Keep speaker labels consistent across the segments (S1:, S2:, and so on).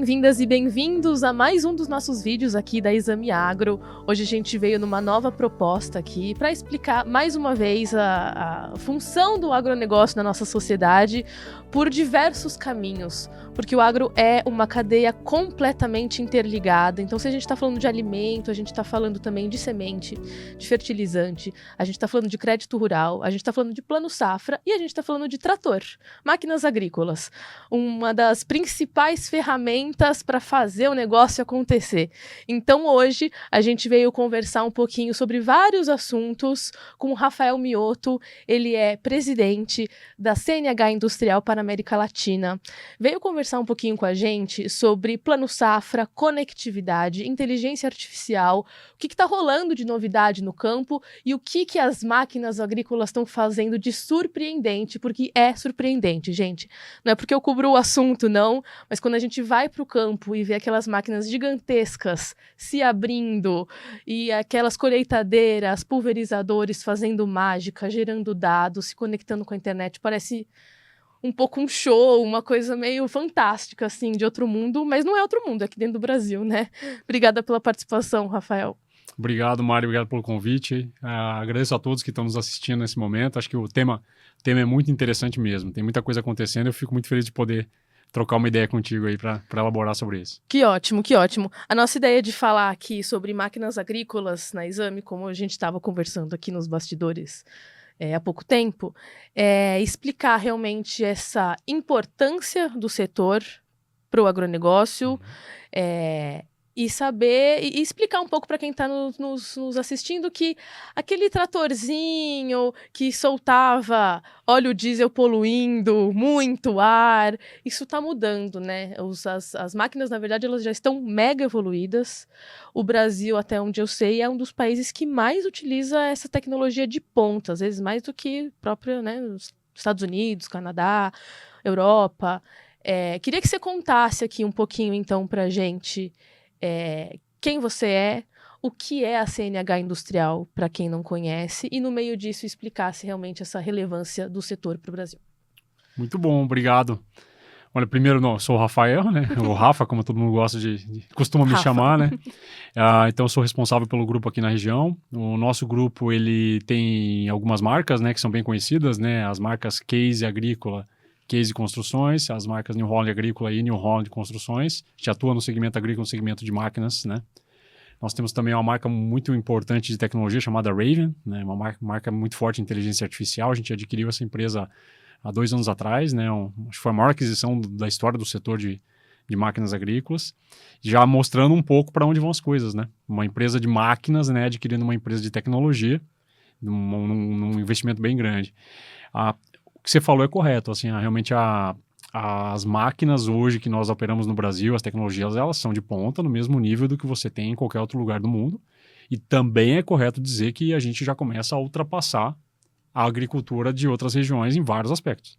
S1: bem-vindas e bem-vindos a mais um dos nossos vídeos aqui da Exame Agro. Hoje a gente veio numa nova proposta aqui para explicar mais uma vez a função do agronegócio na nossa sociedade por diversos caminhos, porque o agro é uma cadeia completamente interligada. Então, se a gente está falando de alimento, a gente está falando também de semente, de fertilizante, a gente está falando de crédito rural, a gente está falando de plano safra e a gente está falando de trator, máquinas agrícolas, uma das principais ferramentas para fazer o negócio acontecer. Então, hoje, a gente veio conversar um pouquinho sobre vários assuntos com o Rafael Mioto. Ele é presidente da CNH Industrial para a América Latina. Veio conversar um pouquinho com a gente sobre plano safra, conectividade, inteligência artificial, o que está rolando de novidade no campo e o que as máquinas agrícolas estão fazendo de surpreendente, porque é surpreendente, gente. Não é porque eu cubro o assunto, não, mas quando a gente vai para o campo e vê aquelas máquinas gigantescas se abrindo e aquelas colheitadeiras, pulverizadores fazendo mágica, gerando dados, se conectando com a internet, parece um pouco um show, uma coisa meio fantástica, assim, de outro mundo, mas não é outro mundo, é aqui dentro do Brasil, né? Obrigada pela participação, Rafael.
S2: Obrigado, Mário, obrigado pelo convite. Agradeço a todos que estão nos assistindo nesse momento. Acho que o tema é muito interessante mesmo. Tem muita coisa acontecendo. Eu fico muito feliz de poder trocar uma ideia contigo aí para elaborar sobre isso.
S1: Que ótimo, que ótimo. A nossa ideia de falar aqui sobre máquinas agrícolas na Exame, como a gente estava conversando aqui nos bastidores há pouco tempo, é explicar realmente essa importância do setor para o agronegócio, e saber e explicar um pouco para quem está nos assistindo que aquele tratorzinho que soltava óleo diesel poluindo muito ar, isso está mudando, né? As máquinas, na verdade, elas já estão mega evoluídas. O Brasil, até onde eu sei, é um dos países que mais utiliza essa tecnologia de ponta, às vezes mais do que própria, né, os Estados Unidos, Canadá, Europa. Queria que você contasse aqui um pouquinho, então, para a gente quem você é, o que é a CNH Industrial, para quem não conhece, e no meio disso explicasse realmente essa relevância do setor para o Brasil.
S2: Muito bom, obrigado. Olha, primeiro, eu sou o Rafael, né? O Rafa, como todo mundo gosta costuma me chamar, né? Então, eu sou responsável pelo grupo aqui na região. O nosso grupo, ele tem algumas marcas, né, que são bem conhecidas, né? As marcas Case Agrícola, Case Construções, as marcas New Holland Agrícola e New Holland Construções. A gente atua no segmento agrícola, no segmento de máquinas, né? Nós temos também uma marca muito importante de tecnologia chamada Raven, né? Uma marca muito forte de inteligência artificial. A gente adquiriu essa empresa há 2 anos atrás, né? Acho que foi a maior aquisição da história do setor de máquinas agrícolas, já mostrando um pouco para onde vão as coisas, né? Uma empresa de máquinas, né, adquirindo uma empresa de tecnologia, num investimento bem grande. O que você falou é correto, assim, realmente as máquinas hoje que nós operamos no Brasil, as tecnologias, elas são de ponta, no mesmo nível do que você tem em qualquer outro lugar do mundo, e também é correto dizer que a gente já começa a ultrapassar a agricultura de outras regiões em vários aspectos.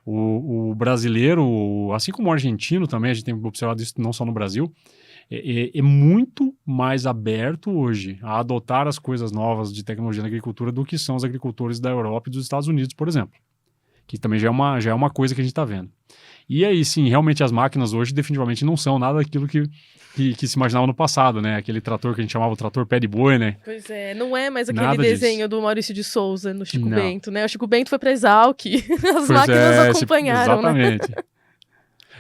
S2: O brasileiro, assim como o argentino também, a gente tem observado isso não só no Brasil, é muito mais aberto hoje a adotar as coisas novas de tecnologia na agricultura do que são os agricultores da Europa e dos Estados Unidos, por exemplo. Que também já é uma coisa que a gente está vendo. E aí, sim, realmente as máquinas hoje definitivamente não são nada daquilo que se imaginava no passado, né? Aquele trator que a gente chamava o trator pé de boi, né?
S1: Pois é, não é mais aquele
S2: Nada
S1: desenho
S2: disso.
S1: do Maurício de Souza no Chico
S2: Não.
S1: Bento, né? O Chico Bento foi para Exalc, as
S2: Pois
S1: máquinas acompanharam,
S2: exatamente.
S1: né?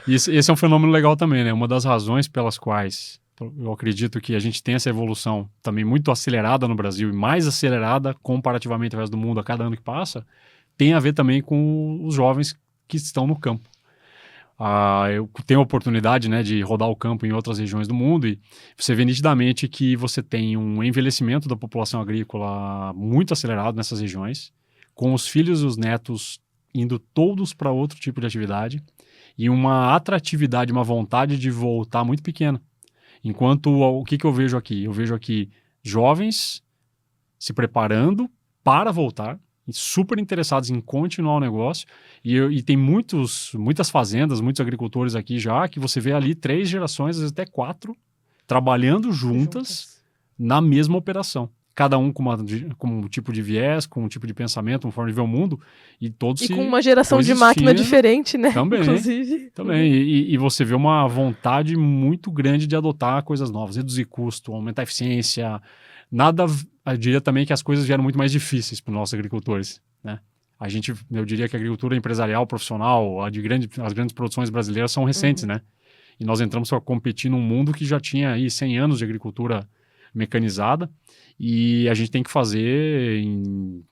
S2: Esse é um fenômeno legal também, né? Uma das razões pelas quais eu acredito que a gente tem essa evolução também muito acelerada no Brasil e mais acelerada comparativamente ao resto do mundo a cada ano que passa, tem a ver também com os jovens que estão no campo. Eu tenho a oportunidade, né, de rodar o campo em outras regiões do mundo e você vê nitidamente que você tem um envelhecimento da população agrícola muito acelerado nessas regiões, com os filhos e os netos indo todos para outro tipo de atividade e uma atratividade, uma vontade de voltar muito pequena. Enquanto, o que eu vejo aqui? Eu vejo aqui jovens se preparando para voltar, super interessados em continuar o negócio, e tem muitas fazendas, muitos agricultores aqui já, que você vê ali 3 gerações, às vezes até 4, trabalhando juntas na mesma operação. cada um com um tipo de viés, com um tipo de pensamento, uma forma de ver o mundo, e todos
S1: E com uma geração de máquina diferente, né?
S2: Também,
S1: inclusive.
S2: Também, e você vê uma vontade muito grande de adotar coisas novas, reduzir custo, aumentar a eficiência, eu diria também que as coisas vieram muito mais difíceis para os nossos agricultores, né? Eu diria que a agricultura empresarial, profissional, as grandes produções brasileiras são recentes, né? E nós entramos para competir num mundo que já tinha aí 100 anos de agricultura mecanizada, e a gente tem que fazer em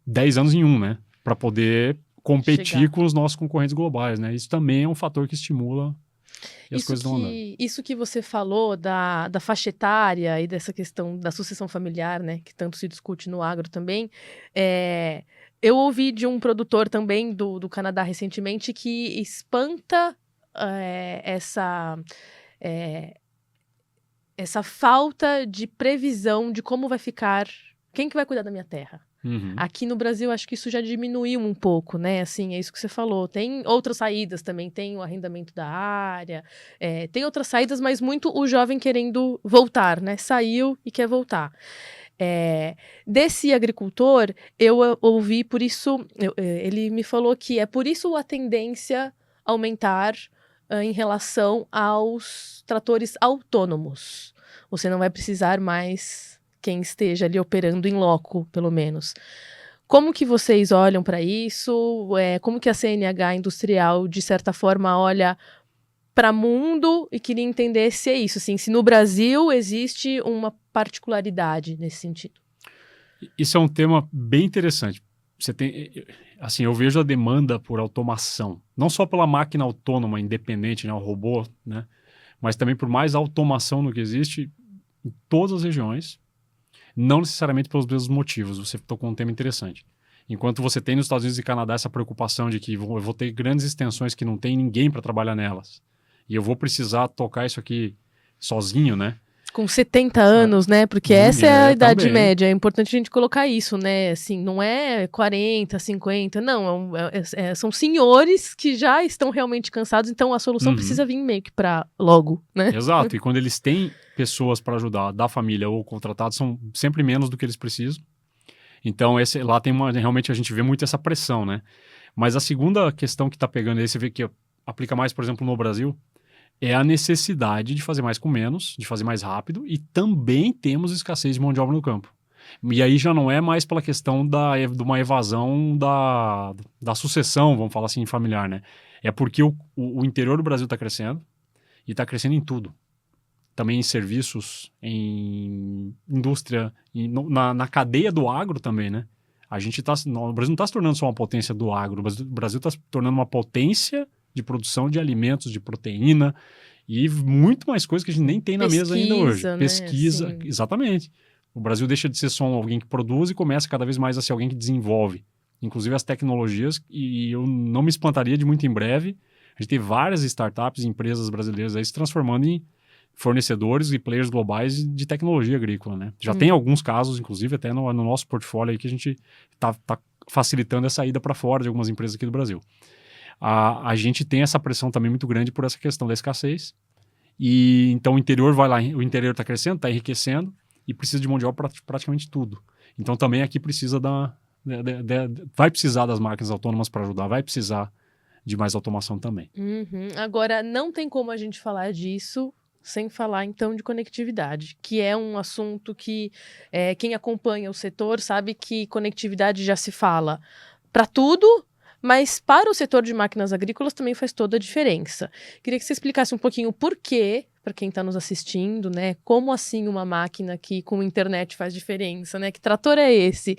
S2: 10 anos em um, né? Para poder competir com os nossos concorrentes globais, né? Isso também é um fator que estimula e as coisas estão andando.
S1: Isso que você falou da faixa etária e dessa questão da sucessão familiar, né? Que tanto se discute no agro também, eu ouvi de um produtor também do Canadá recentemente que espanta essa falta de previsão de como vai ficar, quem que vai cuidar da minha terra. Aqui no Brasil, acho que isso já diminuiu um pouco, né? Assim, é isso que você falou. Tem outras saídas também, tem o arrendamento da área, tem outras saídas, mas muito o jovem querendo voltar, né? Saiu e quer voltar. Desse agricultor, eu ouvi, por isso, ele me falou que é por isso a tendência aumentar em relação aos tratores autônomos. Você não vai precisar mais quem esteja ali operando em loco, pelo menos. Como que vocês olham para isso? Como que a CNH Industrial, de certa forma, olha para o mundo? E queria entender se é isso, assim, se no Brasil existe uma particularidade nesse sentido.
S2: Isso é um tema bem interessante. Assim, eu vejo a demanda por automação, não só pela máquina autônoma independente, né, o robô, né, mas também por mais automação do que existe em todas as regiões, não necessariamente pelos mesmos motivos. Você tocou um tema interessante. Enquanto você tem nos Estados Unidos e Canadá essa preocupação de que eu vou ter grandes extensões que não tem ninguém para trabalhar nelas, e eu vou precisar tocar isso aqui sozinho, né?
S1: Com 70 anos, né? Porque essa é a idade
S2: também.
S1: média. É importante a gente colocar isso, né? Assim, não é 40, 50, não. São senhores que já estão realmente cansados, então a solução precisa vir meio que para logo, né?
S2: Exato. E quando eles têm pessoas para ajudar da família ou contratados, são sempre menos do que eles precisam. Então, lá tem realmente a gente vê muito essa pressão, né? Mas a segunda questão que está pegando aí, você vê que aplica mais, por exemplo, no Brasil, é a necessidade de fazer mais com menos, de fazer mais rápido, e também temos escassez de mão de obra no campo. E aí já não é mais pela questão de uma evasão da sucessão, vamos falar assim, familiar, né? É porque o interior do Brasil está crescendo, e está crescendo em tudo. Também em serviços, em indústria, na cadeia do agro também, né? O Brasil não está se tornando só uma potência do agro, o Brasil está se tornando uma potência de produção de alimentos, de proteína e muito mais coisas que a gente nem tem na mesa ainda hoje.
S1: Né?
S2: Pesquisa,
S1: Sim.
S2: Exatamente. O Brasil deixa de ser só alguém que produz e começa cada vez mais a ser alguém que desenvolve. Inclusive as tecnologias, e eu não me espantaria de muito em breve a gente ter várias startups e empresas brasileiras aí se transformando em fornecedores e players globais de tecnologia agrícola, né? Já tem alguns casos, inclusive, até no nosso portfólio aí que a gente tá facilitando essa ida para fora de algumas empresas aqui do Brasil. A gente tem essa pressão também muito grande por essa questão da escassez. E então o interior vai lá, o interior está crescendo, está enriquecendo e precisa de mão de obra para praticamente tudo. Então também aqui precisa vai precisar das máquinas autônomas para ajudar, vai precisar de mais automação também.
S1: Agora, não tem como a gente falar disso sem falar, então, de conectividade, que é um assunto que quem acompanha o setor sabe que conectividade já se fala para tudo, mas para o setor de máquinas agrícolas também faz toda a diferença. Queria que você explicasse um pouquinho o porquê, para quem está nos assistindo, né? Como assim uma máquina que com internet faz diferença, né? Que trator é esse?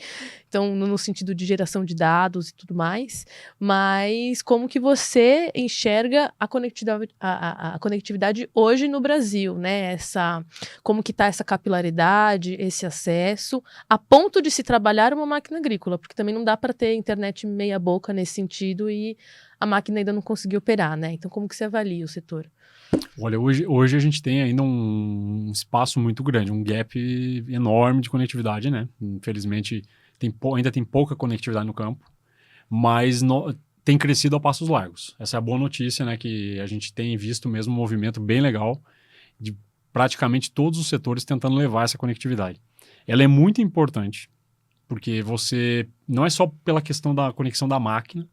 S1: Então, no sentido de geração de dados e tudo mais, mas como que você enxerga a conectividade hoje no Brasil, né? Como que está essa capilaridade, esse acesso, a ponto de se trabalhar uma máquina agrícola, porque também não dá para ter internet meia boca nesse sentido e a máquina ainda não conseguiu operar, né? Então, como que você avalia o setor?
S2: Olha, hoje a gente tem ainda um espaço muito grande, um gap enorme de conectividade, né? Infelizmente, ainda tem pouca conectividade no campo, mas tem crescido a passos largos. Essa é a boa notícia, né? Que a gente tem visto mesmo um movimento bem legal de praticamente todos os setores tentando levar essa conectividade. Ela é muito importante, porque você, não é só pela questão da conexão da máquina,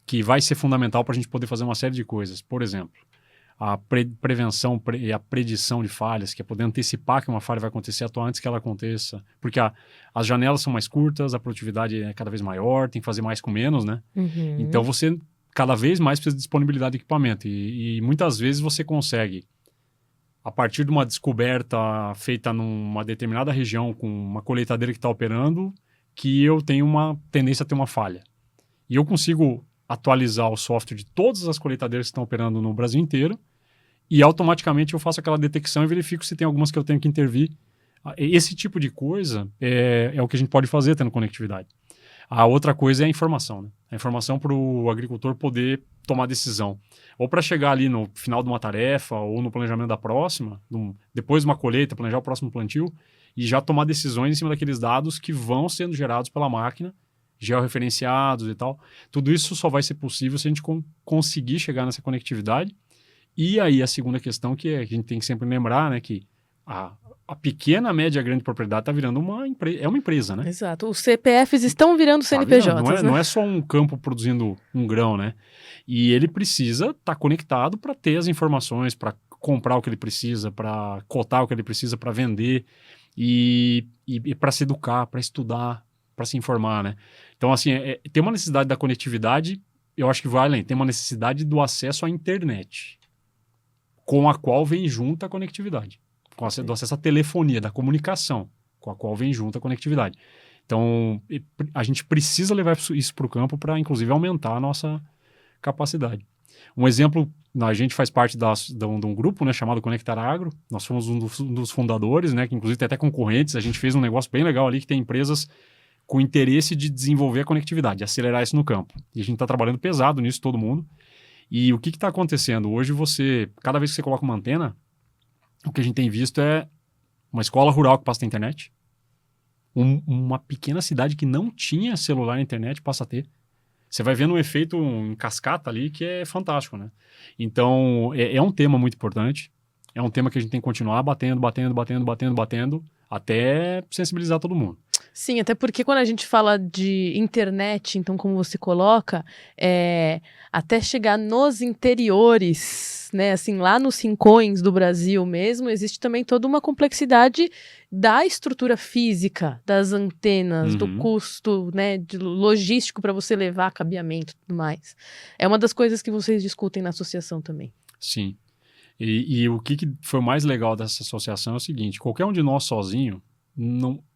S2: que vai ser fundamental para a gente poder fazer uma série de coisas. Por exemplo, a prevenção e a predição de falhas, que é poder antecipar que uma falha vai acontecer, atuar antes que ela aconteça. Porque as janelas são mais curtas, a produtividade é cada vez maior, tem que fazer mais com menos, né? Então você cada vez mais precisa de disponibilidade de equipamento. E muitas vezes você consegue, a partir de uma descoberta feita numa determinada região com uma colheitadeira que está operando, que eu tenho uma tendência a ter uma falha. E eu consigo atualizar o software de todas as colheitadeiras que estão operando no Brasil inteiro e automaticamente eu faço aquela detecção e verifico se tem algumas que eu tenho que intervir. Esse tipo de coisa é o que a gente pode fazer tendo conectividade. A outra coisa é a informação, né? A informação para o agricultor poder tomar decisão. Ou para chegar ali no final de uma tarefa ou no planejamento da próxima, depois de uma colheita, planejar o próximo plantio e já tomar decisões em cima daqueles dados que vão sendo gerados pela máquina, georreferenciados e tal. Tudo isso só vai ser possível se a gente conseguir chegar nessa conectividade. E aí a segunda questão que a gente tem que sempre lembrar, né, que a pequena, média, grande propriedade está virando uma empresa, né?
S1: Exato. Os CPFs estão virando CNPJs,
S2: não é só um campo produzindo um grão, né? E ele precisa estar conectado para ter as informações, para comprar o que ele precisa, para cotar o que ele precisa, para vender e para se educar, para estudar, para se informar, né? Então, assim, tem uma necessidade da conectividade, eu acho que vai além, tem uma necessidade do acesso à internet, com a qual vem junto a conectividade, do acesso à telefonia, da comunicação, com a qual vem junto a conectividade. Então, a gente precisa levar isso para o campo para, inclusive, aumentar a nossa capacidade. Um exemplo, a gente faz parte de um grupo, né, chamado Conectar Agro, nós fomos um dos fundadores, né, que inclusive tem até concorrentes, a gente fez um negócio bem legal ali, que tem empresas com interesse de desenvolver a conectividade, de acelerar isso no campo. E a gente está trabalhando pesado nisso, todo mundo. E o que está acontecendo? Hoje cada vez que você coloca uma antena, o que a gente tem visto é uma escola rural que passa a ter internet, uma pequena cidade que não tinha celular na internet passa a ter. Você vai vendo um efeito em cascata ali que é fantástico, né? Então, é um tema muito importante, é um tema que a gente tem que continuar batendo, até sensibilizar todo mundo.
S1: Sim, até porque quando a gente fala de internet, então como você coloca, até chegar nos interiores, né, assim, lá nos rincões do Brasil mesmo, existe também toda uma complexidade da estrutura física, das antenas, do custo, né, de logístico para você levar cabeamento e tudo mais. É uma das coisas que vocês discutem na associação também.
S2: Sim. E o que foi o mais legal dessa associação é o seguinte, qualquer um de nós sozinho,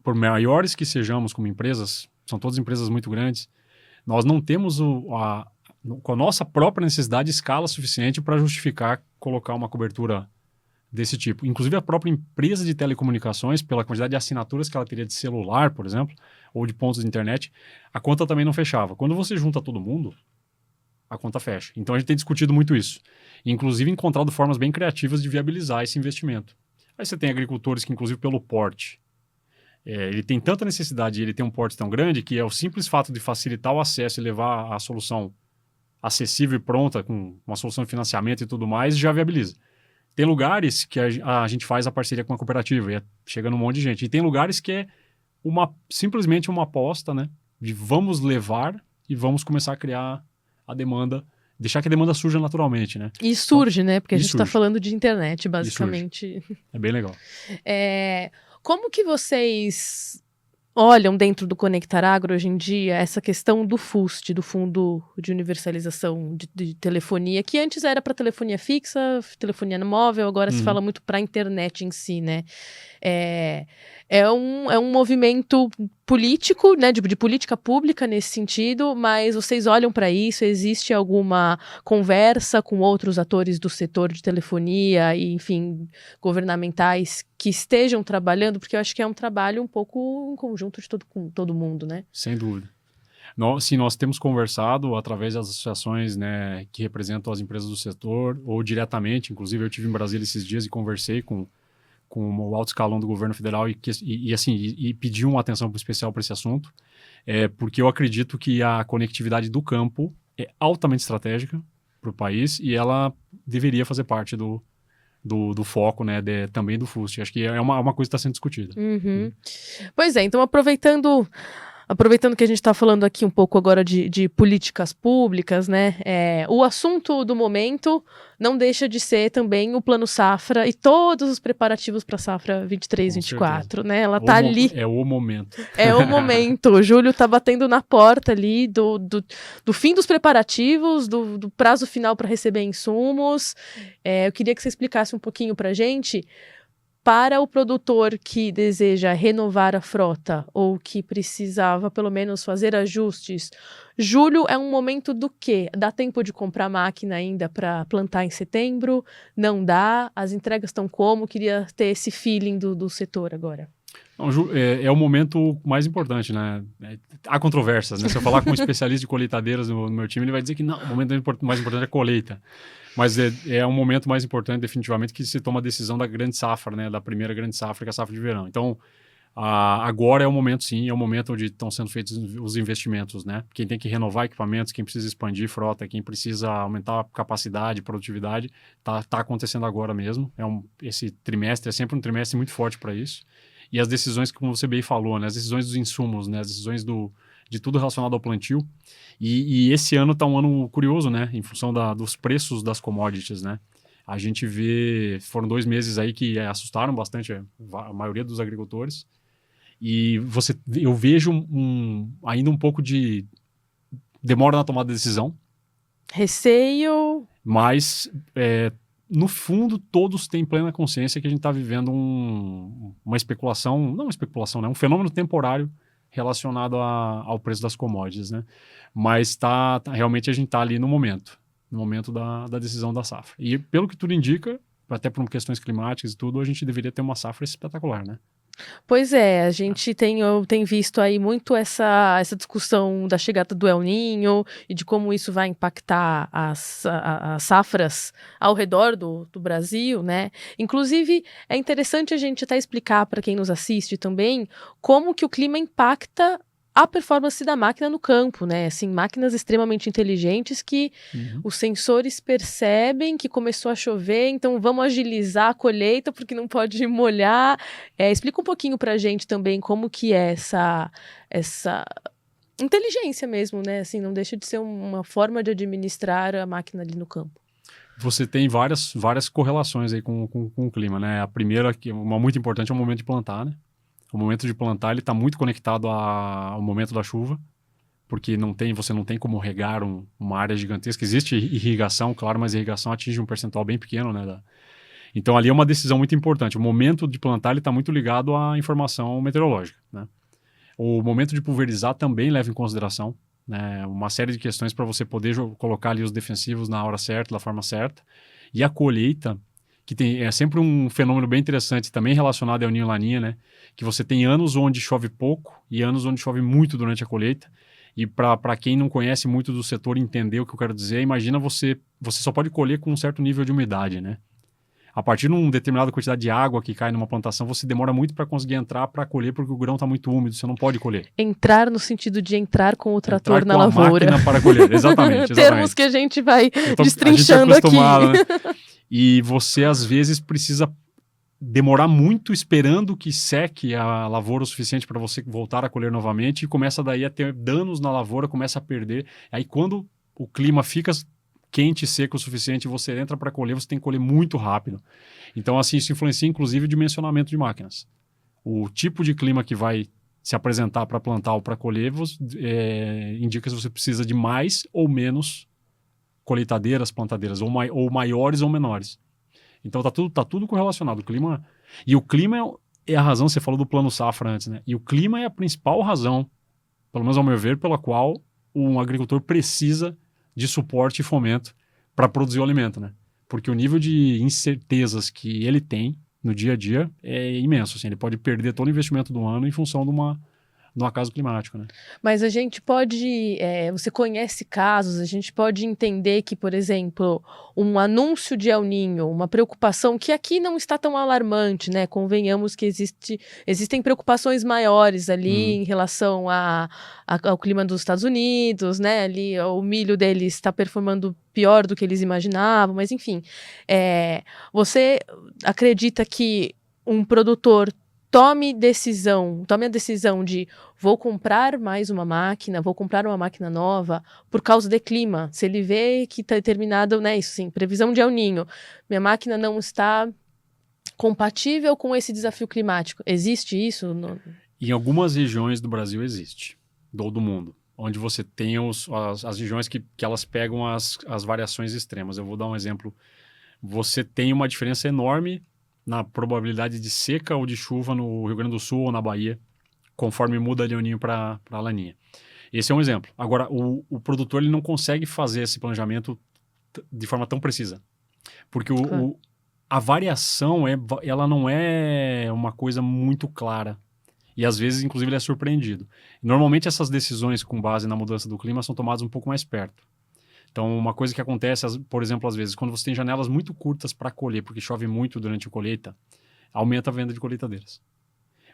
S2: por maiores que sejamos como empresas, são todas empresas muito grandes, nós não temos com a nossa própria necessidade escala suficiente para justificar colocar uma cobertura desse tipo. Inclusive a própria empresa de telecomunicações, pela quantidade de assinaturas que ela teria de celular, por exemplo, ou de pontos de internet, a conta também não fechava. Quando você junta todo mundo, a conta fecha. Então a gente tem discutido muito isso. Inclusive encontrado formas bem criativas de viabilizar esse investimento. Aí você tem agricultores que, inclusive pelo porte, ele tem tanta necessidade e ele tem um porte tão grande que é o simples fato de facilitar o acesso e levar a solução acessível e pronta, com uma solução de financiamento e tudo mais, já viabiliza. Tem lugares que a gente faz a parceria com a cooperativa e chega num monte de gente. E tem lugares que é simplesmente uma aposta, né? De vamos levar e vamos começar a criar a demanda, deixar que a demanda surja naturalmente, né?
S1: E surge, então, né? Porque a gente está falando de internet, basicamente.
S2: É bem legal.
S1: Como que vocês olham dentro do Conectar Agro hoje em dia essa questão do FUST, do Fundo de Universalização de Telefonia, que antes era para telefonia fixa, telefonia móvel, agora se fala muito para a internet em si, né? É um movimento político, né, de política pública nesse sentido, mas vocês olham para isso? Existe alguma conversa com outros atores do setor de telefonia e, enfim, governamentais que estejam trabalhando? Porque eu acho que é um trabalho um pouco em conjunto com todo mundo, né?
S2: Sem dúvida. Nós temos conversado através das associações, né, que representam as empresas do setor, ou diretamente, inclusive eu estive em Brasília esses dias e conversei com o alto escalão do governo federal e pedi uma atenção especial para esse assunto, porque eu acredito que a conectividade do campo é altamente estratégica para o país e ela deveria fazer parte do do foco, né, também do FUST. Acho que é uma coisa que está sendo discutida.
S1: Pois é, então aproveitando que a gente está falando aqui um pouco agora de políticas públicas, né? O assunto do momento não deixa de ser também o Plano Safra e todos os preparativos para a Safra 23/24, né? Ela tá ali.
S2: É o momento.
S1: É o momento. O Júlio tá batendo na porta ali do fim dos preparativos, do prazo final para receber insumos. Eu queria que você explicasse um pouquinho para a gente. Para o produtor que deseja renovar a frota ou que precisava pelo menos fazer ajustes, julho é um momento do quê? Dá tempo de comprar máquina ainda para plantar em setembro? Não dá? As entregas estão como? Queria ter esse feeling do setor agora.
S2: Não, é o momento mais importante, né? Há controvérsias, né? Se eu falar com um especialista de colheitadeiras no meu time, ele vai dizer que não, o momento mais importante é a colheita. Mas é um momento mais importante, definitivamente, que se toma a decisão da grande safra, né? Da primeira grande safra, que é a safra de verão. Então, agora é o momento, sim, é o momento onde estão sendo feitos os investimentos, né? Quem tem que renovar equipamentos, quem precisa expandir frota, quem precisa aumentar a capacidade, produtividade, tá acontecendo agora mesmo. Esse trimestre é sempre um trimestre muito forte para isso. E as decisões, como você bem falou, né? As decisões dos insumos, né? As decisões de tudo relacionado ao plantio. E esse ano está um ano curioso, né? Em função dos preços das commodities, né? A gente vê... Foram 2 meses aí que assustaram bastante a maioria dos agricultores. E eu vejo ainda um pouco de demora na tomada de decisão.
S1: Receio.
S2: Mas... no fundo, todos têm plena consciência que a gente está vivendo uma especulação, não uma especulação, né? Um fenômeno temporário relacionado ao preço das commodities, né? Mas realmente a gente está ali no momento da decisão da safra. E pelo que tudo indica, até por questões climáticas e tudo, a gente deveria ter uma safra espetacular, né?
S1: Pois é, a gente tem visto aí muito essa discussão da chegada do El Niño e de como isso vai impactar as safras ao redor do Brasil, né? Inclusive, é interessante a gente até explicar para quem nos assiste também como que o clima impacta a performance da máquina no campo, né? Assim, máquinas extremamente inteligentes que os sensores percebem que começou a chover, então vamos agilizar a colheita porque não pode molhar. Explica um pouquinho pra gente também como que é essa inteligência mesmo, né? Assim, não deixa de ser uma forma de administrar a máquina ali no campo.
S2: Você tem várias correlações aí com o clima, né? A primeira, uma muito importante, é o momento de plantar, né? O momento de plantar ele está muito conectado ao momento da chuva, porque você não tem como regar uma área gigantesca. Existe irrigação, claro, mas a irrigação atinge um percentual bem pequeno, né? Então ali é uma decisão muito importante. O momento de plantar está muito ligado à informação meteorológica, né? O momento de pulverizar também leva em consideração, né, uma série de questões para você poder colocar ali os defensivos na hora certa, da forma certa. E a colheita, que é sempre um fenômeno bem interessante, também relacionado ao El Niño e La Niña, né? Que você tem anos onde chove pouco e anos onde chove muito durante a colheita. E para quem não conhece muito do setor entender o que eu quero dizer, imagina você só pode colher com um certo nível de umidade, né? A partir de uma determinada quantidade de água que cai numa plantação, você demora muito para conseguir entrar para colher, porque o grão está muito úmido, você não pode colher.
S1: Entrar no sentido de entrar com o trator na lavoura.
S2: Máquina para colher, exatamente.
S1: Termos que a gente vai destrinchando aqui.
S2: Né? E você, às vezes, precisa demorar muito esperando que seque a lavoura o suficiente para você voltar a colher novamente e começa daí a ter danos na lavoura, começa a perder. Aí, quando o clima fica quente e seco o suficiente, você entra para colher, você tem que colher muito rápido. Então, assim, isso influencia, inclusive, o dimensionamento de máquinas. O tipo de clima que vai se apresentar para plantar ou para colher indica se você precisa de mais ou menos colheitadeiras, plantadeiras, ou maiores ou menores. Então, tá tudo correlacionado. O clima... E o clima é a razão, você falou do plano safra antes, né? E o clima é a principal razão, pelo menos ao meu ver, pela qual um agricultor precisa de suporte e fomento para produzir o alimento, né? Porque o nível de incertezas que ele tem no dia a dia é imenso, assim, ele pode perder todo o investimento do ano em função no acaso climático, né?
S1: Mas a gente pode, você conhece casos, a gente pode entender que, por exemplo, um anúncio de El Niño, uma preocupação que aqui não está tão alarmante, né? Convenhamos que existem preocupações maiores ali em relação ao clima dos Estados Unidos, né? Ali o milho deles está performando pior do que eles imaginavam, mas enfim. Você acredita que um produtor tome a decisão de vou comprar mais uma máquina, vou comprar uma máquina nova por causa do clima. Se ele vê que está determinado, né, isso sim, previsão de El Niño, minha máquina não está compatível com esse desafio climático. Existe isso?
S2: Em algumas regiões do Brasil existe, do mundo, onde você tem as regiões que elas pegam as variações extremas. Eu vou dar um exemplo. Você tem uma diferença enorme na probabilidade de seca ou de chuva no Rio Grande do Sul ou na Bahia, conforme muda de El Niño para Laninha. Esse é um exemplo. Agora, o produtor ele não consegue fazer esse planejamento de forma tão precisa, porque a variação ela não é uma coisa muito clara. E às vezes, inclusive, ele é surpreendido. Normalmente, essas decisões com base na mudança do clima são tomadas um pouco mais perto. Então, uma coisa que acontece, por exemplo, às vezes, quando você tem janelas muito curtas para colher, porque chove muito durante a colheita, aumenta a venda de colheitadeiras.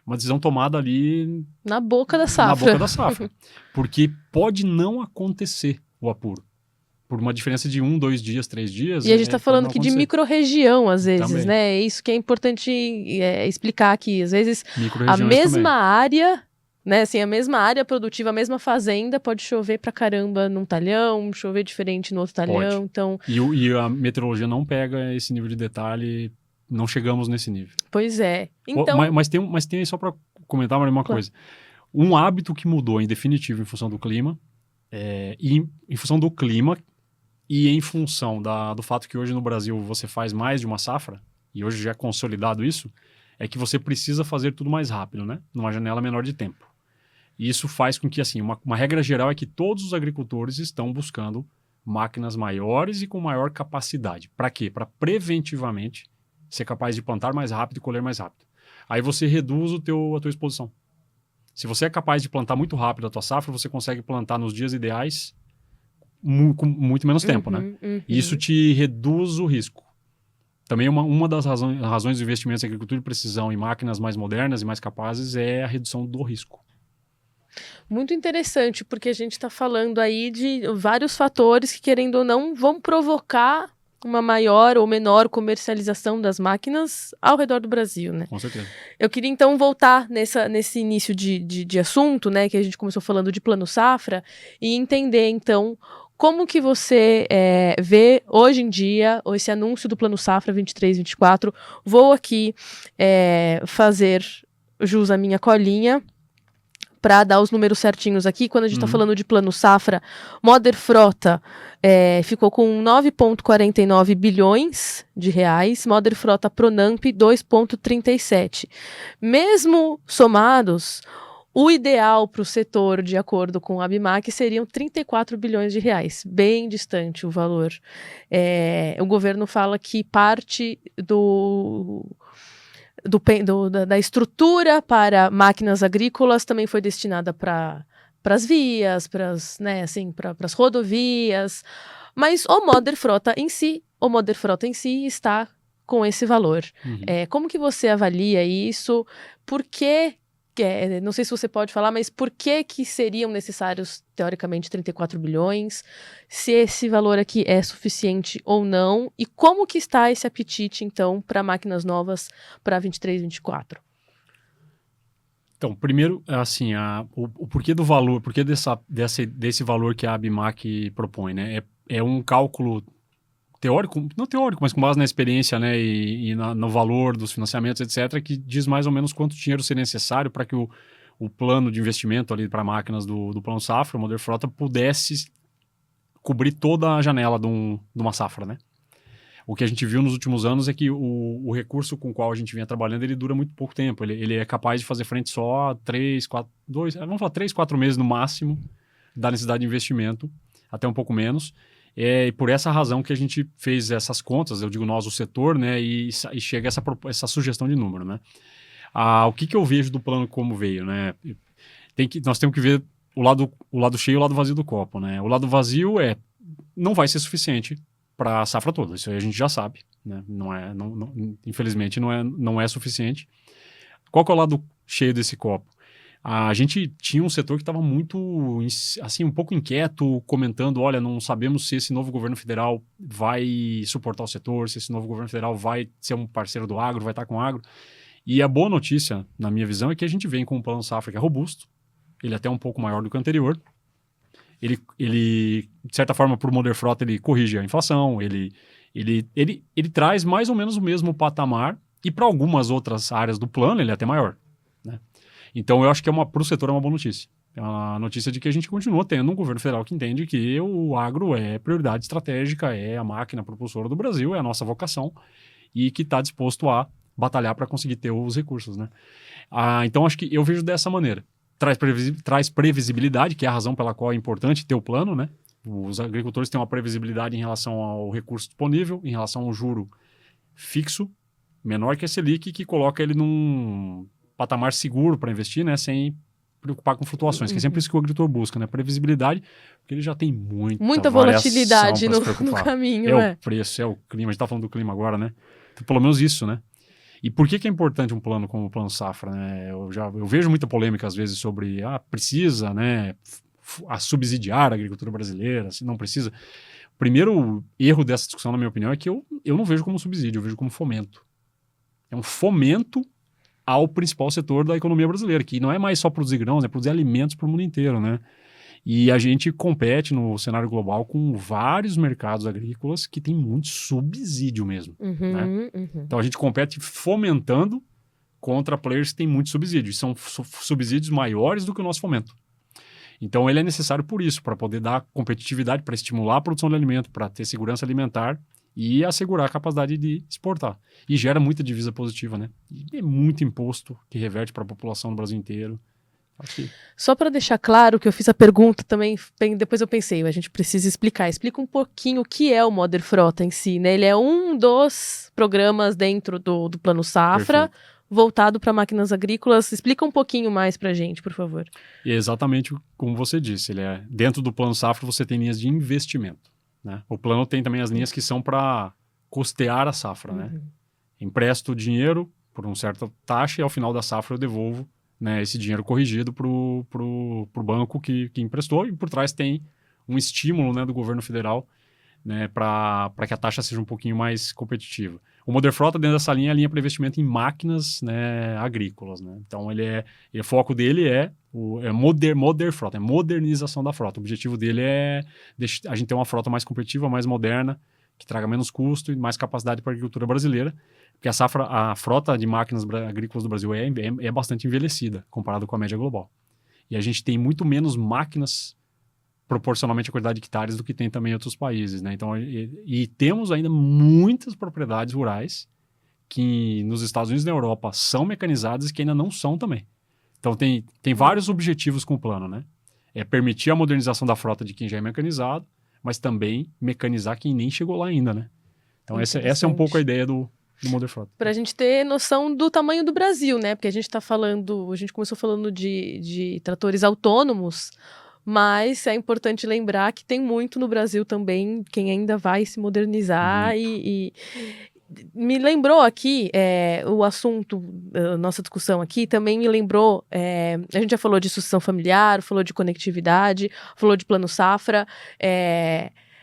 S2: Uma decisão tomada ali...
S1: Na boca da safra.
S2: Na boca da safra. Porque pode não acontecer o apuro. Por uma diferença de 1, 2 dias, 3 dias.
S1: E a gente está falando aqui de micro-região, às vezes,
S2: também,
S1: né? É isso que é importante explicar aqui. Às vezes, a mesma área... Né, assim, a mesma área produtiva, a mesma fazenda, pode chover pra caramba num talhão, chover diferente no outro talhão, então...
S2: E a meteorologia não pega esse nível de detalhe, não chegamos nesse nível.
S1: Pois é. Então...
S2: Mas tem só para comentar uma coisa. Um hábito que mudou em definitivo em função do clima, e em função do clima e em função do fato que hoje no Brasil você faz mais de uma safra, e hoje já é consolidado isso, é que você precisa fazer tudo mais rápido, né? Numa janela menor de tempo. E isso faz com que, assim, uma regra geral é que todos os agricultores estão buscando máquinas maiores e com maior capacidade. Para quê? Para preventivamente ser capaz de plantar mais rápido e colher mais rápido. Aí você reduz a tua exposição. Se você é capaz de plantar muito rápido a tua safra, você consegue plantar nos dias ideais com muito menos tempo, né? E isso te reduz o risco. Também uma das razões dos investimentos em agricultura de precisão em máquinas mais modernas e mais capazes é a redução do risco.
S1: Muito interessante, porque a gente está falando aí de vários fatores que, querendo ou não, vão provocar uma maior ou menor comercialização das máquinas ao redor do Brasil, né?
S2: Com certeza.
S1: Eu queria, então, voltar nesse início de assunto, né, que a gente começou falando de plano safra, e entender, então, como que você vê hoje em dia esse anúncio do Plano Safra 23-24? Vou aqui fazer jus à minha colinha para dar os números certinhos aqui. Quando a gente está falando de Plano Safra, Moder Frota ficou com 9,49 bilhões de reais, Moder Frota Pronamp 2,37. Mesmo somados, o ideal para o setor, de acordo com a ABMAC, seriam 34 bilhões de reais, bem distante o valor. O governo fala que parte da estrutura para máquinas agrícolas também foi destinada para as vias, para as rodovias, mas o Moder Frota em si está com esse valor. Como que você avalia isso? Por que não sei se você pode falar, mas por que seriam necessários, teoricamente, 34 bilhões? Se esse valor aqui é suficiente ou não? E como que está esse apetite, então, para máquinas novas para 23, 24?
S2: Então, primeiro, assim, o porquê do valor, porquê desse valor que a ABMAC propõe, né? É um cálculo teórico, não teórico, mas com base na experiência, né, e no valor dos financiamentos, etc., que diz mais ou menos quanto dinheiro seria necessário para que o plano de investimento ali para máquinas do Plano Safra, o Moder Frota, pudesse cobrir toda a janela de uma safra, né? O que a gente viu nos últimos anos é que o recurso com o qual a gente vinha trabalhando, ele dura muito pouco tempo. Ele é capaz de fazer frente só a 3, 4 meses no máximo da necessidade de investimento, até um pouco menos. E por essa razão que a gente fez essas contas, eu digo nós, o setor, né, e chega essa sugestão de número, né. O que eu vejo do plano como veio, né? nós temos que ver o lado cheio e o lado vazio do copo, né? O lado vazio não vai ser suficiente para a safra toda, isso aí a gente já sabe, né? Infelizmente não é suficiente. Qual que é o lado cheio desse copo? A gente tinha um setor que estava muito, assim, um pouco inquieto, comentando, olha, não sabemos se esse novo governo federal vai suportar o setor, se esse novo governo federal vai ser um parceiro do agro, vai estar com o agro. E a boa notícia, na minha visão, é que a gente vem com um plano safra que é robusto, ele é até um pouco maior do que o anterior. Ele de certa forma, por Moder Frota, ele corrige a inflação, ele traz mais ou menos o mesmo patamar, e para algumas outras áreas do plano, ele é até maior, né? Então, eu acho que para o setor é uma boa notícia. É uma notícia de que a gente continua tendo um governo federal que entende que o agro é prioridade estratégica, é a máquina propulsora do Brasil, é a nossa vocação, e que está disposto a batalhar para conseguir ter os recursos, né? Então, acho que eu vejo dessa maneira. Traz previsibilidade, que é a razão pela qual é importante ter o plano, né? Os agricultores têm uma previsibilidade em relação ao recurso disponível, em relação ao juro fixo, menor que a Selic, que coloca ele num patamar seguro para investir, né? Sem preocupar com flutuações, que é sempre isso que o agricultor busca, né? Previsibilidade, porque ele já tem muita
S1: volatilidade no caminho.
S2: O preço, é o clima, a gente está falando do clima agora, né? Então, pelo menos isso, né? E por que é importante um plano como o Plano Safra, né? Eu vejo muita polêmica às vezes sobre, precisa, né, subsidiar a agricultura brasileira, se não precisa. O primeiro erro dessa discussão, na minha opinião, é que eu não vejo como subsídio, eu vejo como fomento. É um fomento ao principal setor da economia brasileira, que não é mais só produzir grãos, é produzir alimentos para o mundo inteiro, né? E a gente compete no cenário global com vários mercados agrícolas que tem muito subsídio mesmo, né? Então a gente compete fomentando contra players que têm muito subsídio. E são subsídios maiores do que o nosso fomento. Então ele é necessário por isso, para poder dar competitividade, para estimular a produção de alimento, para ter segurança alimentar e assegurar a capacidade de exportar. E gera muita divisa positiva, né? E é muito imposto que reverte para a população do Brasil inteiro.
S1: Só para deixar claro que eu fiz a pergunta também, depois eu pensei, a gente precisa explicar. Explica um pouquinho o que é o Moder Frota em si, né? Ele é um dos programas dentro do Plano Safra, perfeito, voltado para máquinas agrícolas. Explica um pouquinho mais para a gente, por favor.
S2: E é exatamente como você disse, dentro do Plano Safra você tem linhas de investimento, né? O plano tem também as linhas que são para custear a safra, né? Empresto dinheiro por uma certa taxa e ao final da safra eu devolvo, né, esse dinheiro corrigido pro banco que emprestou, e por trás tem um estímulo, né, do governo federal, né, para que a taxa seja um pouquinho mais competitiva. O Moder Frota, dentro dessa linha, é a linha para investimento em máquinas, né, agrícolas, né? Então, o foco dele é Moder Frota, é modernização da frota. O objetivo dele é a gente ter uma frota mais competitiva, mais moderna, que traga menos custo e mais capacidade para a agricultura brasileira, porque a frota de máquinas agrícolas do Brasil é bastante envelhecida, comparado com a média global. E a gente tem muito menos máquinas proporcionalmente à quantidade de hectares do que tem também em outros países, né? Então, e temos ainda muitas propriedades rurais que nos Estados Unidos e na Europa são mecanizadas e que ainda não são também. Então, tem vários objetivos com o plano, né? É permitir a modernização da frota de quem já é mecanizado, mas também mecanizar quem nem chegou lá ainda, né? Então, essa é um pouco a ideia do Moder Frota.
S1: Para a gente ter noção do tamanho do Brasil, né? Porque a gente começou falando de tratores autônomos, mas é importante lembrar que tem muito no Brasil também, quem ainda vai se modernizar e me lembrou aqui, o assunto, a nossa discussão aqui, também me lembrou, a gente já falou de sucessão familiar, falou de conectividade, falou de plano safra,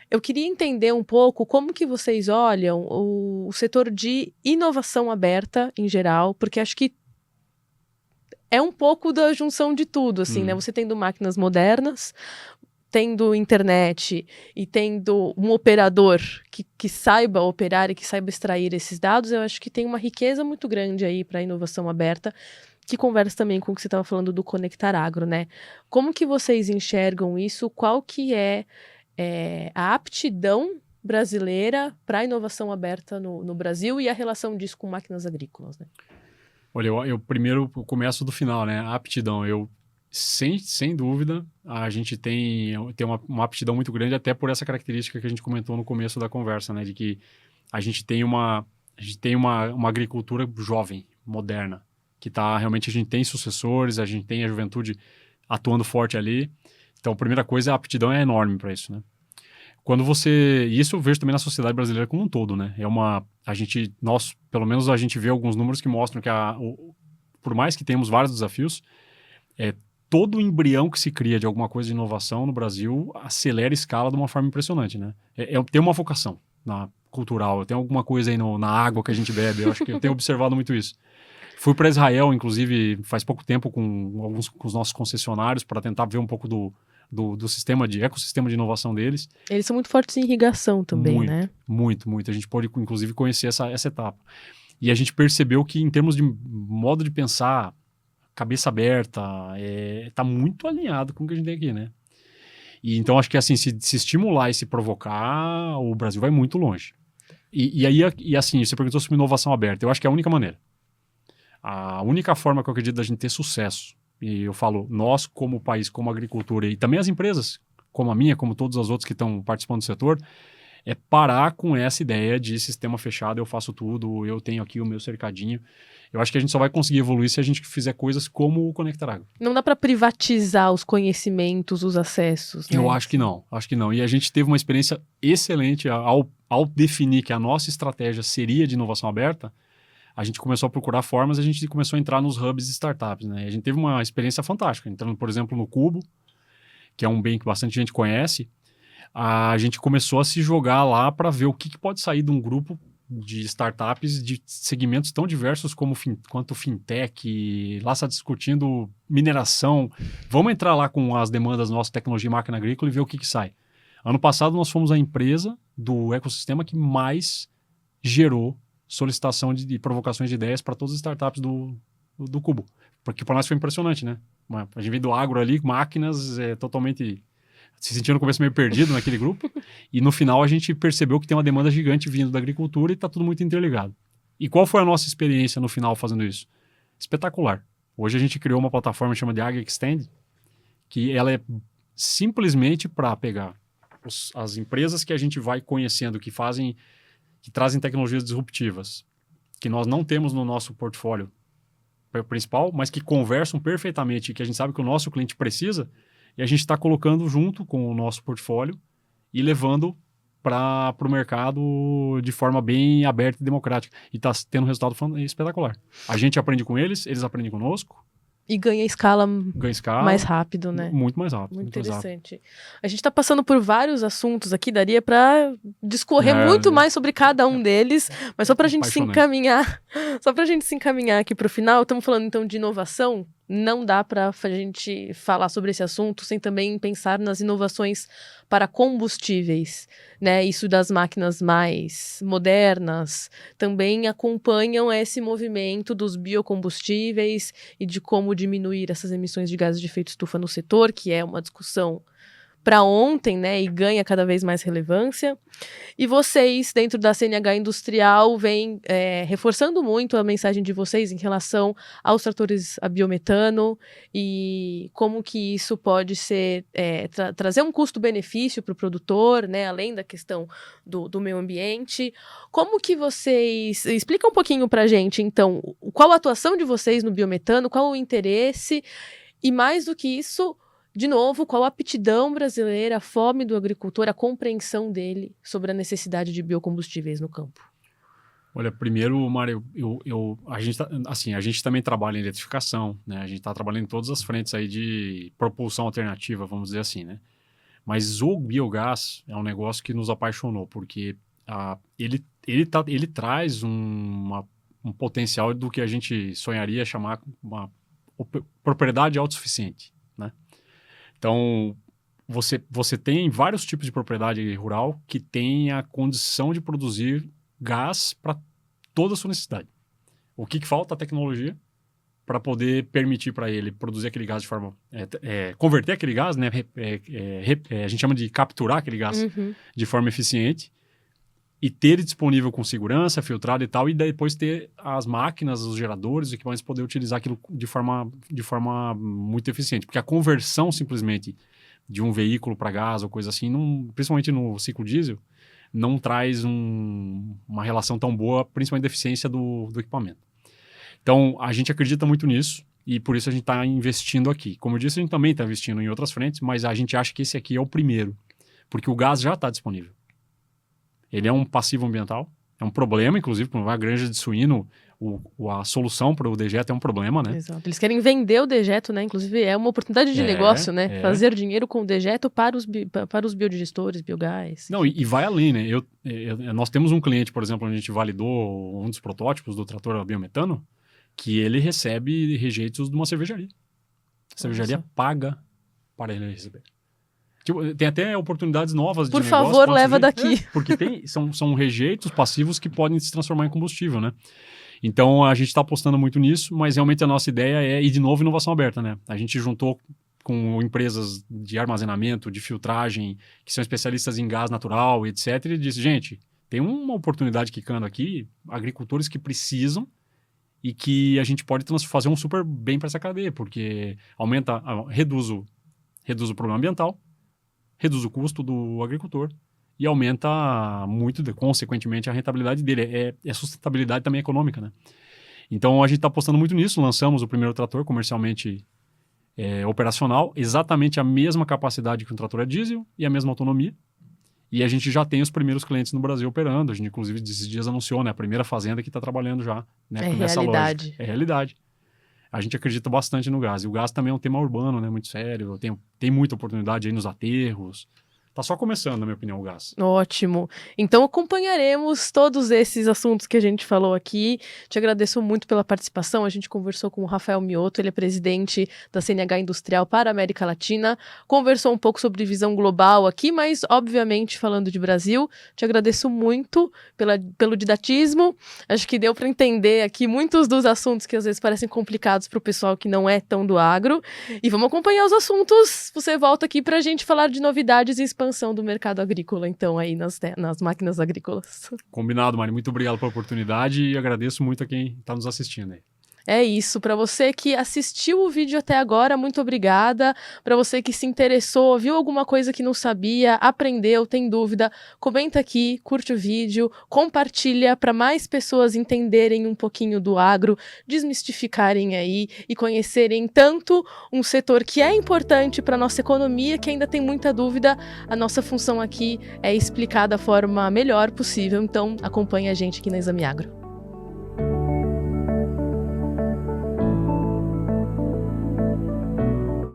S1: eu queria entender um pouco como que vocês olham o setor de inovação aberta em geral, porque acho que é um pouco da junção de tudo, assim, né? Você tendo máquinas modernas, tendo internet e tendo um operador que saiba operar e que saiba extrair esses dados, eu acho que tem uma riqueza muito grande aí para a inovação aberta, que conversa também com o que você estava falando do Conectar Agro, né? Como que vocês enxergam isso? Qual que é a aptidão brasileira para a inovação aberta no Brasil e a relação disso com máquinas agrícolas, né?
S2: Olha, eu primeiro começo do final, né? A aptidão, sem dúvida, a gente tem uma aptidão muito grande, até por essa característica que a gente comentou no começo da conversa, né? De que a gente tem uma agricultura jovem, moderna, que realmente a gente tem sucessores, a gente tem a juventude atuando forte ali. Então, a primeira coisa, a aptidão é enorme para isso, né? Quando você... E isso eu vejo também na sociedade brasileira como um todo, né? Pelo menos a gente vê alguns números que mostram que por mais que tenhamos vários desafios, todo o embrião que se cria de alguma coisa de inovação no Brasil acelera a escala de uma forma impressionante, né? Tem uma vocação cultural, tem alguma coisa aí na água que a gente bebe, eu acho que eu tenho observado muito isso. Fui para Israel, inclusive, faz pouco tempo com os nossos concessionários para tentar ver um pouco do ecossistema de inovação deles.
S1: Eles são muito fortes em irrigação também,
S2: muito,
S1: né?
S2: Muito, muito. A gente pôde, inclusive, conhecer essa etapa. E a gente percebeu que, em termos de modo de pensar, cabeça aberta, tá muito alinhado com o que a gente tem aqui, né? E então, acho que, assim, se estimular e se provocar, o Brasil vai muito longe. E assim, você perguntou sobre inovação aberta. Eu acho que é a única maneira. A única forma que eu acredito da gente ter sucesso, e eu falo nós como país, como agricultura, e também as empresas, como a minha, como todas as outras que estão participando do setor, é parar com essa ideia de sistema fechado, eu faço tudo, eu tenho aqui o meu cercadinho. Eu acho que a gente só vai conseguir evoluir se a gente fizer coisas como o Conectar Agro.
S1: Não dá para privatizar os conhecimentos, os acessos, né?
S2: Eu acho que não. E a gente teve uma experiência excelente ao definir que a nossa estratégia seria de inovação aberta. A gente começou a procurar formas, a gente começou a entrar nos hubs de startups, né? E a gente teve uma experiência fantástica, entrando, por exemplo, no Cubo, que é um bem que bastante gente conhece. A gente começou a se jogar lá para ver o que pode sair de um grupo de startups de segmentos tão diversos quanto fintech. Lá está discutindo mineração. Vamos entrar lá com as demandas nossas, tecnologia e máquina agrícola, e ver o que sai. Ano passado, nós fomos a empresa do ecossistema que mais gerou solicitação de provocações de ideias para todas as startups do Cubo. Porque para nós foi impressionante, né? A gente veio do agro ali, máquinas, totalmente se sentiu no começo meio perdido naquele grupo, e no final a gente percebeu que tem uma demanda gigante vindo da agricultura e está tudo muito interligado. E qual foi a nossa experiência no final fazendo isso? Espetacular. Hoje a gente criou uma plataforma que chama de Ag Extend, que ela é simplesmente para pegar as empresas que a gente vai conhecendo, que trazem tecnologias disruptivas, que nós não temos no nosso portfólio principal, mas que conversam perfeitamente e que a gente sabe que o nosso cliente precisa, e a gente está colocando junto com o nosso portfólio e levando para o mercado de forma bem aberta e democrática. E está tendo um resultado espetacular. A gente aprende com eles aprendem conosco.
S1: E ganha escala mais rápido, né?
S2: Muito mais rápido.
S1: Muito interessante. A gente está passando por vários assuntos aqui, daria para discorrer muito mais sobre cada um deles, mas só para a gente se encaminhar, aqui para o final, estamos falando então de inovação. Não dá para a gente falar sobre esse assunto sem também pensar nas inovações para combustíveis, né? Isso das máquinas mais modernas também acompanham esse movimento dos biocombustíveis e de como diminuir essas emissões de gases de efeito estufa no setor, que é uma discussão para ontem, né, e ganha cada vez mais relevância. E vocês, dentro da CNH Industrial, vêm reforçando muito a mensagem de vocês em relação aos tratores a biometano e como que isso pode ser trazer um custo-benefício para o produtor, né, além da questão do meio ambiente. Como que vocês... Explica um pouquinho para a gente, então, qual a atuação de vocês no biometano, qual o interesse e, mais do que isso... De novo, qual a aptidão brasileira, a fome do agricultor, a compreensão dele sobre a necessidade de biocombustíveis no campo?
S2: Olha, primeiro, Mário, a gente também trabalha em eletrificação, né? A gente está trabalhando em todas as frentes aí de propulsão alternativa, vamos dizer assim, né? Mas o biogás é um negócio que nos apaixonou, porque ele traz um potencial do que a gente sonharia chamar uma propriedade autossuficiente, né? Então, você tem vários tipos de propriedade rural que tem a condição de produzir gás para toda a sua necessidade. O que falta? A tecnologia para poder permitir para ele produzir aquele gás de forma... converter aquele gás, né? A gente chama de capturar aquele gás de forma eficiente e ter ele disponível com segurança, filtrado e tal, e depois ter as máquinas, os geradores, os equipamentos poder utilizar aquilo de forma muito eficiente. Porque a conversão simplesmente de um veículo para gás ou coisa assim, principalmente no ciclo diesel, não traz uma relação tão boa, principalmente da eficiência do equipamento. Então, a gente acredita muito nisso. e por isso a gente está investindo aqui. Como eu disse, a gente também está investindo em outras frentes, mas a gente acha que esse aqui é o primeiro, porque o gás já está disponível. Ele é um passivo ambiental, é um problema, inclusive, para uma granja de suíno, a solução para o dejeto é um problema, né?
S1: Exato. Eles querem vender o dejeto, né? Inclusive, é uma oportunidade de negócio, né? Fazer dinheiro com o dejeto para os biodigestores, biogás.
S2: Não, e vai além, né? Nós temos um cliente, por exemplo, onde a gente validou um dos protótipos do trator a biometano, que ele recebe rejeitos de uma cervejaria. A cervejaria paga para ele receber. Tipo, tem até oportunidades novas de negócio.
S1: Por favor, leva daqui.
S2: Porque são rejeitos passivos que podem se transformar em combustível, né? Então, a gente está apostando muito nisso, mas realmente a nossa ideia é, e de novo, inovação aberta, né? A gente juntou com empresas de armazenamento, de filtragem, que são especialistas em gás natural, etc. E disse, gente, tem uma oportunidade quicando aqui, agricultores que precisam e que a gente pode fazer um super bem para essa cadeia, porque reduz o problema ambiental, reduz o custo do agricultor e aumenta muito, consequentemente, a rentabilidade dele. É sustentabilidade também econômica, né? Então, a gente está apostando muito nisso. Lançamos o primeiro trator comercialmente operacional, exatamente a mesma capacidade que um trator a diesel e a mesma autonomia. E a gente já tem os primeiros clientes no Brasil operando. A gente, inclusive, esses dias anunciou, né? A primeira fazenda que está trabalhando já, né, nessa
S1: realidade.
S2: lógica. É realidade. A gente acredita bastante no gás. E o gás também é um tema urbano, né? Muito sério. Tem muita oportunidade aí nos aterros. Tá só começando, na minha opinião, o gás.
S1: Ótimo. Então acompanharemos todos esses assuntos que a gente falou aqui. Te agradeço muito pela participação. A gente conversou com o Rafael Miotto, ele é presidente da CNH Industrial para a América Latina. Conversou um pouco sobre visão global aqui, mas obviamente falando de Brasil. Te agradeço muito pelo didatismo. Acho que deu para entender aqui muitos dos assuntos que às vezes parecem complicados para o pessoal que não é tão do agro. E vamos acompanhar os assuntos. Você volta aqui para a gente falar de novidades e expansão do mercado agrícola, então, aí nas máquinas agrícolas.
S2: Combinado, Mari. Muito obrigado pela oportunidade e agradeço muito a quem está nos assistindo aí.
S1: É isso. Para você que assistiu o vídeo até agora, muito obrigada. Para você que se interessou, viu alguma coisa que não sabia, aprendeu, tem dúvida, comenta aqui, curte o vídeo, compartilha para mais pessoas entenderem um pouquinho do agro, desmistificarem aí e conhecerem tanto um setor que é importante para nossa economia, que ainda tem muita dúvida. A nossa função aqui é explicar da forma melhor possível. Então, acompanhe a gente aqui na Exame Agro.